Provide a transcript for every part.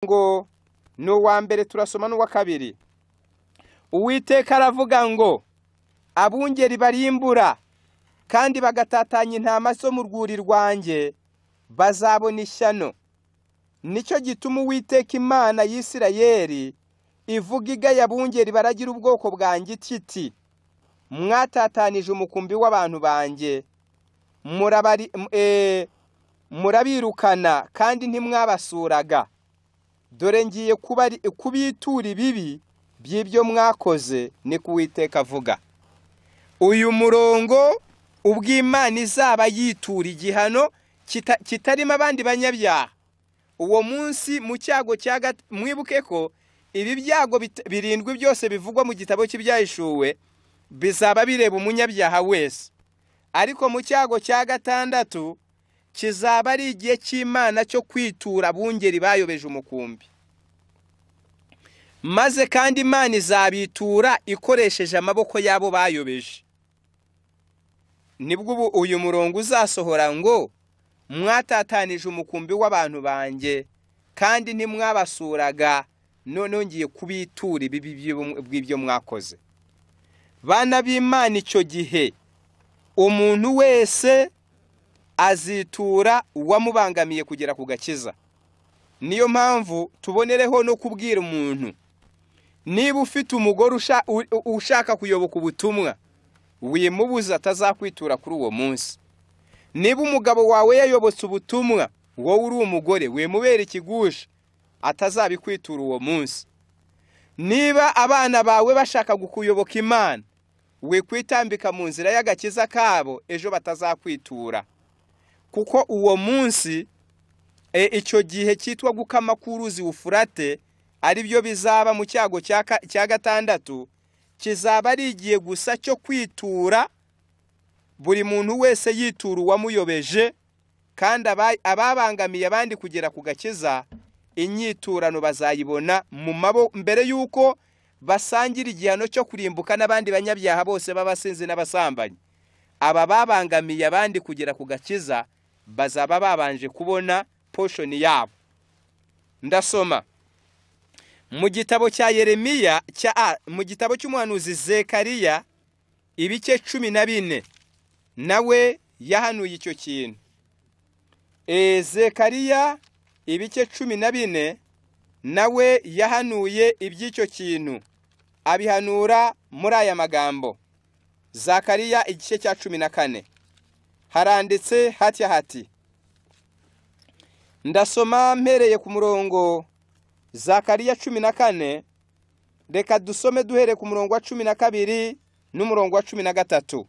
ngo no wa mbere turasoma no wa kabiri. Uwiteka aravuga ngo abungeri barimbura kandi bagatatanya intama zo mu rwuri rwanjye bazabona ishyano. Nicyo gituma Uwiteka Imana y'Isirayeli ivuga igaya abungeri baragira ubwoko bwanjye iti mwatatanije umukumbi w'abantu banjye murabirukana kandi ntimwabasuraga. Dore ngiye kubitura ibibi by'ibyo mwakoze, ni ku Uwiteka avuga. Uyu murongo ubw'Imana izaba yitura igihano kitarimo abandi banyabyaha. Uwo munsi mu cyago mwibuke ko ibi byago birindwi byose bivugwa mu gitabo cy'Ibyahishuwe bizaba bireba umunyabyaha wese. Ariko mu cyago cya gatandatu kizaba ari igihe cy'Imana cyo kwitura abungeri bayobeje umukumbi. Maze kandi Imana izabitura ikoresheje amaboko yabo bayobeje. Nibwo uyu murongo uzasohora ngo mwatatanije umukumbi w'abantu banjye kandi ntimwabasuraga, none ngiye kubitura ibibi bw'ibyo mwakoze. Bana b'Imana, icyo gihe umuntu wese azitura uwamubangamiye kugera ku gakiza. Niyo mpamvu tubonereho no kubwira umuntu, niba ufite umugore ushaka kuyoboka ubutumwa, wimubuza atazakwitura kuri uwo munsi. Niba umugabo wawe yayobotse ubutumwa, wowe uri umugore, wimubera ikigusha atazabikwitura uwo munsi. Niba abana bawe bashaka kukuyoboka Imana, we kwitambika mu nzira y'agakiza kabo, ejo batazakwitura. Kuko uwo munsi icyo gihe cyitwa Gukama Kuruzi Ufurate ari byo bizaba mu cyago cya gatandatu, kizaba ari igihe gusa cyo kwitura, buri muntu wese yitura uwamuyobeje, kandi ababangamiye abandi kugera ku gakiza inyiturano bazayibona mbere yuko basangira igihano cyo kurimbuka n'abandi banyabyaha bose b'abasinzi n'abasambanyi. Aba babangamiye abandi kugera ku gakiza bazaba babanje kubona portion yabo. Ndasoma mu gitabo cya Yeremiya mu gitabo cy'umuhanuzi Zekariya ibice 14, nawe yahanuye icyo kintu. Zekariya ibice 14 nawe yahanuye iby'icyo kintu, abihanura muri aya magambo. Zekariya igice cya 14 haranditse hati, ndasoma mpereye ku murongo Zekariya 14, reka dusome duhere ku murongo wa 12 n'umurongo wa 13.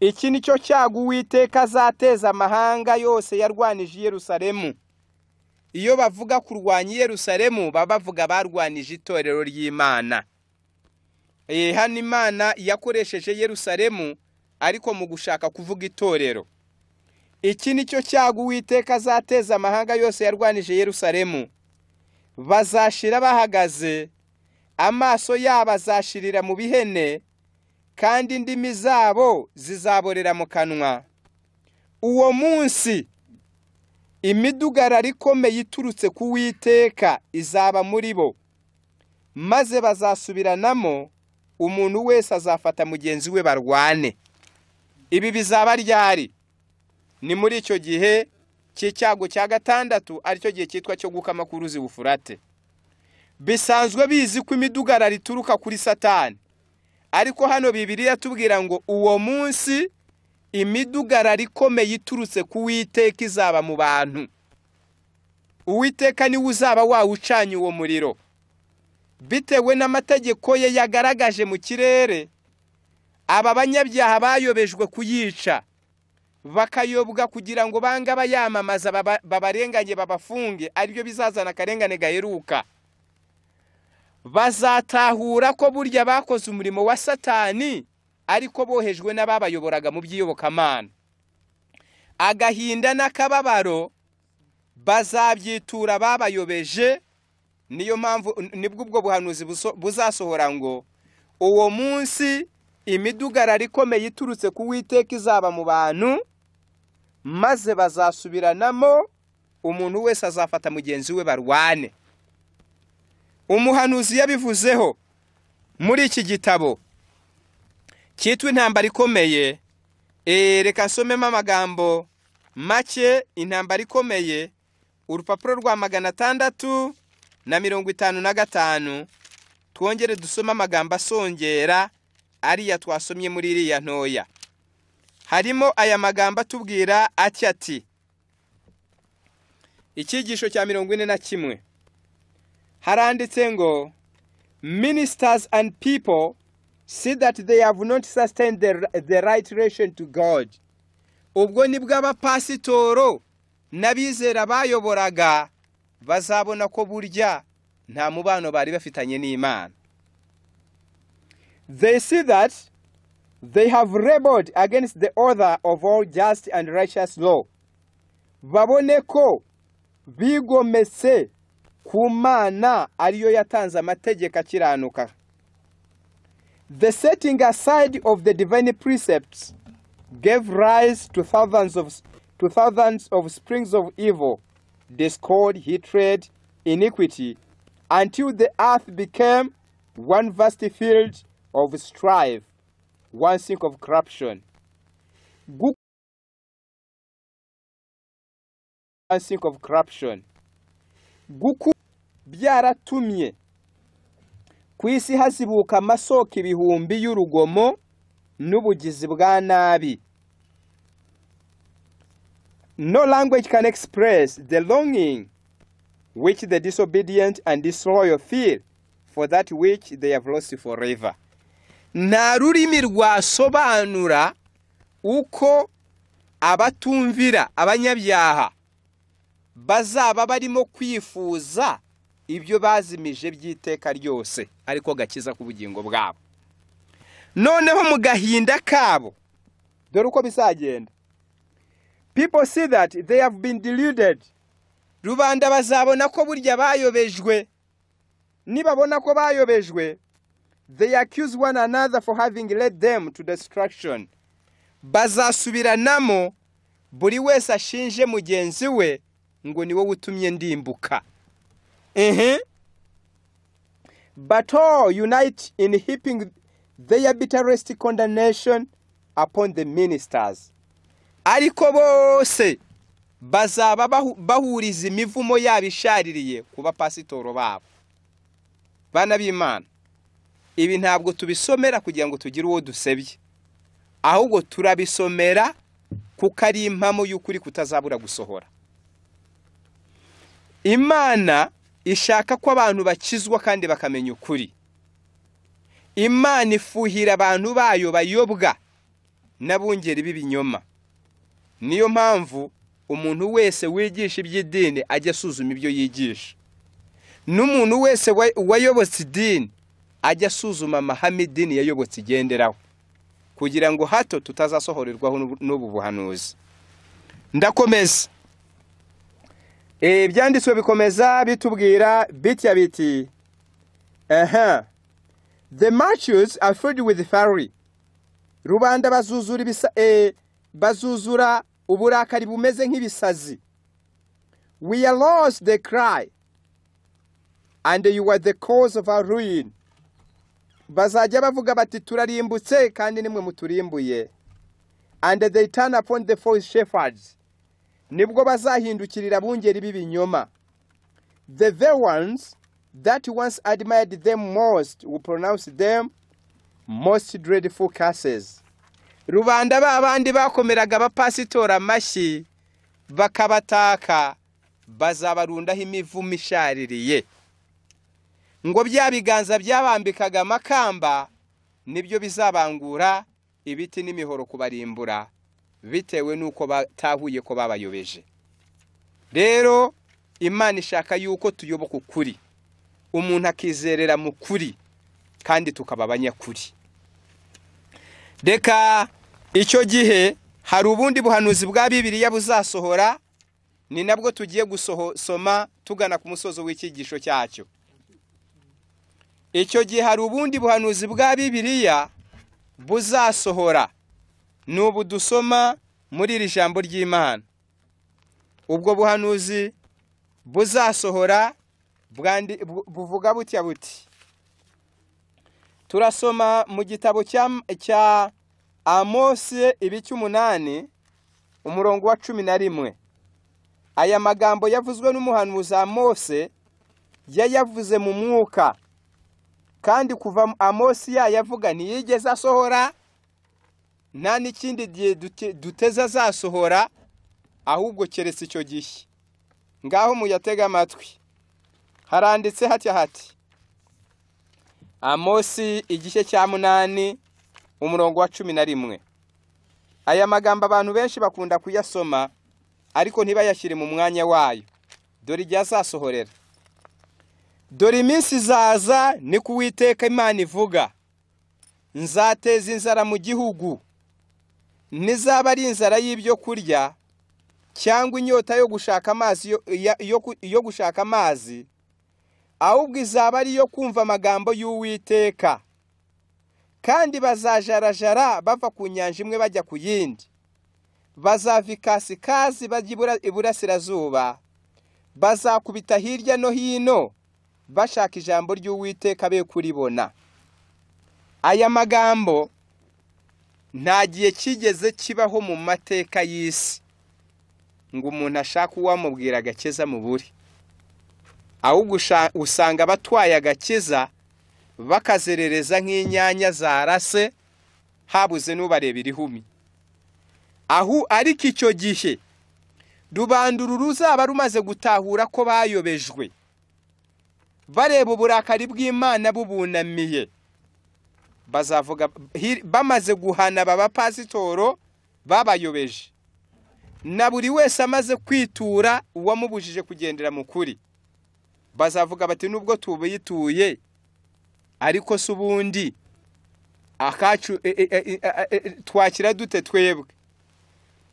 Iki nicyo cyago Uwiteka azateza amahanga yose yarwanije Yerusalemu. Iyo bavuga kurwanya Yerusalemu baba bavuga barwanije itorero ry'Imana. Hano Imana yakoresheje Yerusalemu ariko mu gushaka kuvuga itorero. Iki nicyo cyago Uwiteka azateza amahanga yose yarwanije Yerusalemu. Bazashira bahagaze, amaso yabo azashirira mu bihene, kandi indimi zabo zizaborera mu kanwa. Uwo munsi imidugararo ikomeye iturutse ku Uwiteka izaba muri bo, maze bazasubiranamo, umuntu wese azafata mugenzi we barwane. Ibi bizaba ryari? Ni muri icyo gihe cy'icyago cya gatandatu, aricyo gihe cyitwa cyo Gukama Kuruzi Ufurate. Bisanzwe bizi ko imidugararo ituruka kuri Satani, ariko hano Bibiliya tubwira ngo uwo munsi imidugararo ikomeye iturutse ku Uwiteka izaba mu bantu. Uwiteka niwe uzaba wawucanye uwo muriro, bitewe n'amategeko ye yagaragaje mu kirere. Aba banyabyaha bayobejwe kuyica, bakayobwa kugira ngo banga abayamamaza babarenganye babafunge, aribyo bizazana akarengane gaheruka. Bazatahura ko burya bakoze umurimo wa Satani, ariko bohejwe n'ababayoboraga mu by'iyobokamana. Agahinda n'akababaro bazabyitura babayobeje. Niyo mpamvu nibwo ubwo buhanuzi buzasohora ngo uwo munsi imidugararo ikomeye iturutse ku Uwiteka izaba mu bantu, maze bazasubiranamo, umuntu wese azafata mugenzi we barwane. Umuhanuzi yabivuzeho muri iki gitabo cyitwa Intambara Ikomeye. Reka nsomemo amagambo make. Intambara Ikomeye, urupapuro rwa 655. Twongere dusoma amagambo asongera ariya twasomye muri iriya ntoya. Harimo aya magambo atubwira ati icyigisho cya 41 haranditse ngo ministers and people see that they have not sustained the right relation to God. Ubwo nibwo abapasitoro n'abizera bayoboraga bazabona ko burya nta mubano bari bafitanye n'Imana. They see that they have rebelled against the author of all just and righteous law. Babone ko bigometse ku Mana ariyo yatanze amategeko akiranuka. The setting aside of the divine precepts gave rise to thousands of springs of evil, discord, hatred, iniquity, until the earth became one vast field of strife, one sink of corruption. One sink of corruption. Byaratumye ku isi hasibuka amasoko ibihumbi y'urugomo n'ubugizi bwa nabi. No language can express the longing which the disobedient and disloyal feel for that which they have lost forever. Nta rurimi rwasobanura uko abatumvira, abanyabyaha bazaba barimo kwifuza ibyo bazimije by'iteka ryose, ariko gakiza ku bugingo bwabo. Noneho mu gahinda kabo dore uko bizagenda. People see that they have been deluded. Rubanda bazabona ko burya bayobejwe. Nibabona ko bayobejwe, they accuse one another for having led them to destruction. Bazasubiranamo buri wese ashinje mugenzi we ngo ni wowe utumye ndimbuka. But all unite in heaping their bitterest condemnation upon the ministers. Ariko bose bazaba bahuriza imivumo yabishaririye kuba pasitoro babo. Bana b'Imana, ibi ntabwo tubisomera kugira ngo tugire uwo dusebye, ahubwo turabisomera kuko ari impamo y'ukuri kutazabura gusohora. Imana ishaka ko abantu bakizwa kandi bakamenya ukuri. Imana ifuhira abantu bayo bayobwa n'abungeri b'ibinyoma. Niyo mpamvu umuntu wese wigisha iby'idini ajya asuzuma ibyo yigisha. N'umuntu wese wayobotse idini ajya asuzuma amahame idini yayobotse igenderaho, kugira ngo hato tutazasohorerwaho n'ubu buhanuzi. Ndakomeza. Byanditswe bikomeza bitubwira bitya biti. The marches are filled with fury. Rubanda bazuzura uburakari bumeze nk'ibisazi. We are lost, they cry, and you are the cause of our ruin. Bazajya bavuga bati turarimbutse kandi nimwe muturimbuye. And they turn upon the false shepherds. Nibwo bazahindukirira abungeri b'ibinyoma. The very ones that once admired them most will pronounce them most dreadful curses. Rubanda babandi bakomeraga abapasitora amashyi bakabataka bazabarundaho imivumo ishaririye. Ngo bya biganza byabambikaga amakamba nibyo bizabangura ibiti n'imihoro kubarimbura, bitewe nuko batahuye ko babayobeje. Rero Imana ishaka yuko tuyoboka ukuri, umuntu akizerera mu kuri kandi tukaba abanyakuri. Reka icyo gihe hari ubundi buhanuzi bwa Bibiliya buzasohora, ni nabwo tugiye gusoma tugana ku musozo w'icyigisho cyacyo. Icyo gihe hari ubundi buhanuzi bwa Bibiliya buzasohora, n'ubu dusoma muri iri jambo ry'Imana. ubwo buhanuzi buzasohora buvuga butya buti. Turasoma mu gitabo cya Amosi ibice 8 umurongo wa 11. Aya magambo yavuzwe n'umuhanuzi Amosi yayavuze mu mwuka, kandi kuva Amosi yavuga ntiyigeze asohora, nta n'ikindi gihe duteze azasohora, ahubwo keretse icyo gihe. Ngaho muyatega amatwi. Haranditse hati Amosi igice cya 8 umurongo wa 11. Aya magambo abantu benshi bakunda kuyasoma ariko ntibayashyire mu mwanya wayo. Dore igihe azasohorera. Dore iminsi izaza ni ku Uwiteka Imana ivuga, nzateza inzara mu gihugu, nizaba ari inzara y'ibyo kurya cyangwa inyota yo gushaka amazi yo gushaka amazi, ahubwo izaba ari yo kumva amagambo y'Uwiteka. Kandi bazajarajara bava ku nyanja imwe bajya ku yindi, bazava ikasikazi bajya iburasirazuba, bazakubita hirya no hino bashaka ijambo ry'Uwiteka be kuribona. Aya magambo nta gihe kigeze kibaho mu mateka y'isi ngo umuntu ashaka uwamubwira agakiza mu buri, ahubwo usanga abatwaye agakiza bakazerereza nk'inyanya zarase habuze n'ubarebera ihumi. Ariko icyo gihe rubanduru ruzaba rumaze gutahura ko bayobejwe, bareba uburakari bw'Imana bubunamiye, bazavuga bamaze guhana b'abapasitoro babayobeje, na buri wese amaze kwitura uwamubujije kugendera mu kuri, bazavuga bati nubwo tubiyituye ariko se ubundi akacu twakira dute twebwe?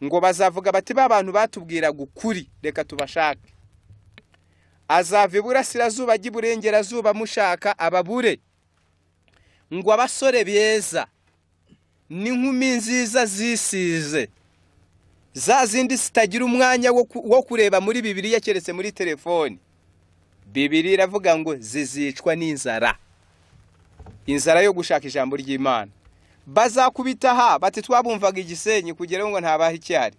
Ngo bazavuga bati babantu batubwira gukuri reka tubashake. Azava iburasirazuba ajya iburengerazuba mushaka ababure. Ngo abasore beza n'inkumi nziza zisize, za zindi zitagira umwanya wo kureba muri Bibiliya keretse muri telefoni. Bibiliya iravuga ngo zizicwa n'inzara, inzara yo gushaka ijambo ry'Imana. Bazakubita bati twabumvaga Igisenyi kugera ngo ntabaho icyari,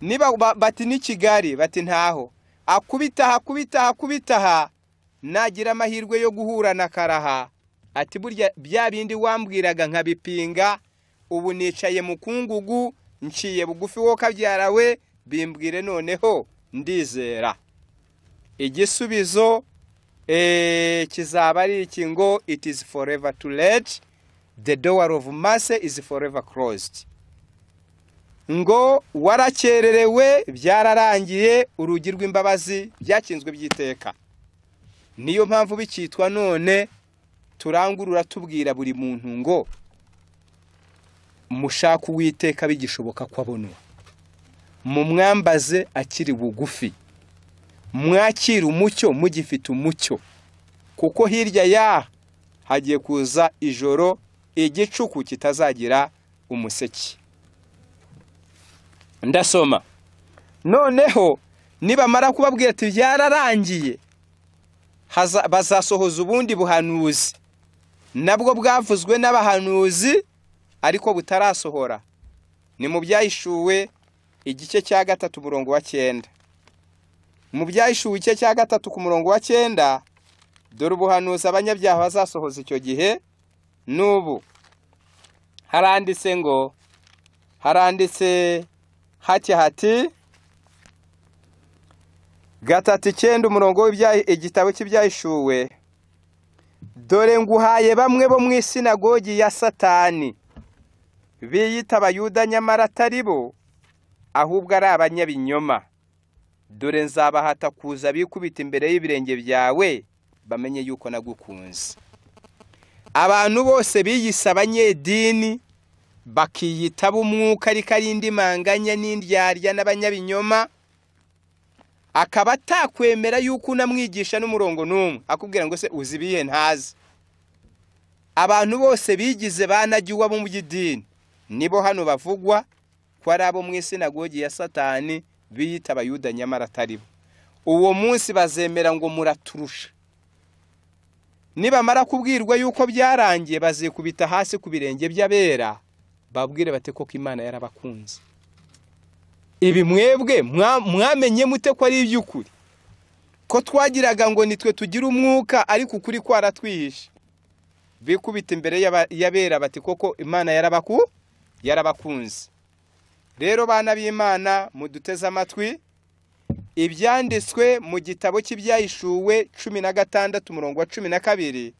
niba bati ni Kigali bati ntaho. Akubita nagira amahirwe yo guhura na Karaha, ati burya bya bindi wambwiraga nkabipinga, ubu nicaye mu kungugu nciye bugufi wo kabyarawe, bimbwire noneho ndizera. Igisubizo kizaba ari iki ngo it is forever too late, the door of mercy is forever closed. Ngo warakererewe, byararangiye, urugi rw'imbabazi byakinzwe byiteka. Niyo mpamvu bikitwa none turangurura tubwira buri muntu ngo mushaka Uwiteka bigishoboka ko abonwa, mumwambaze akiri bugufi, mwakira umucyo mugifite umucyo, kuko hirya hagiye kuza ijoro igicuku kitazagira umuseke. Ndasoma noneho nibamara kubabwira ati byararangiye, bazasohoza ubundi buhanuzi nabwo bwavuzwe n'abahanuzi ariko butarasohora. Ni mu Byahishuwe igice cya 3 umurongo wa 9. Mu Byahishuwe igice cya 3 ku murongo wa 9, dore ubuhanuzi abanyabyaha bazasohoza icyo gihe. Nubu haranditse ngo, haranditse hati 3:9 umurongo igitabo cy'Ibyahishuwe. Dore nguhaye bamwe bo mu isinagogi ya Satani, biyita Abayuda nyamara atari bo, ahubwo ari abanyabinyoma. Dore nzabahata kuza bikubita imbere y'ibirenge byawe, bamenye yuko nagukunze. Abantu bose biyise abanyedini, bakiyita b'umwuka ariko ari indi manganya n'indyarya n'abanyabinyoma, akaba atakwemera yuko unamwigisha n'umurongo n'umwe, akubwira ngo se uzi ibihe ntazi. Abantu bose bigize banagiwa mu by'idini nibo hano bavugwa ko ari abo mu isinagogi ya Satani, biyita abayuda nyamara atari bo. Uwo munsi bazemera ngo muraturusha. Nibamara kubwirwa yuko byarangiye, bazikubita hasi ku birenge by'abera, babwire bate ko Imana yarabakunze. Ibi mwebwe mwamenye mute ko ari iby'ukuri? Ko twagiraga ngo nitwe tugira umwuka, ariko ukuri kwaratwihishe. Bikubita imbere y'abera bati koko Imana yarabakunze. Rero bana b'Imana, muduteze amatwi. Ibyanditswe mu gitabo cy'Ibyahishuwe 16 umurongo wa 12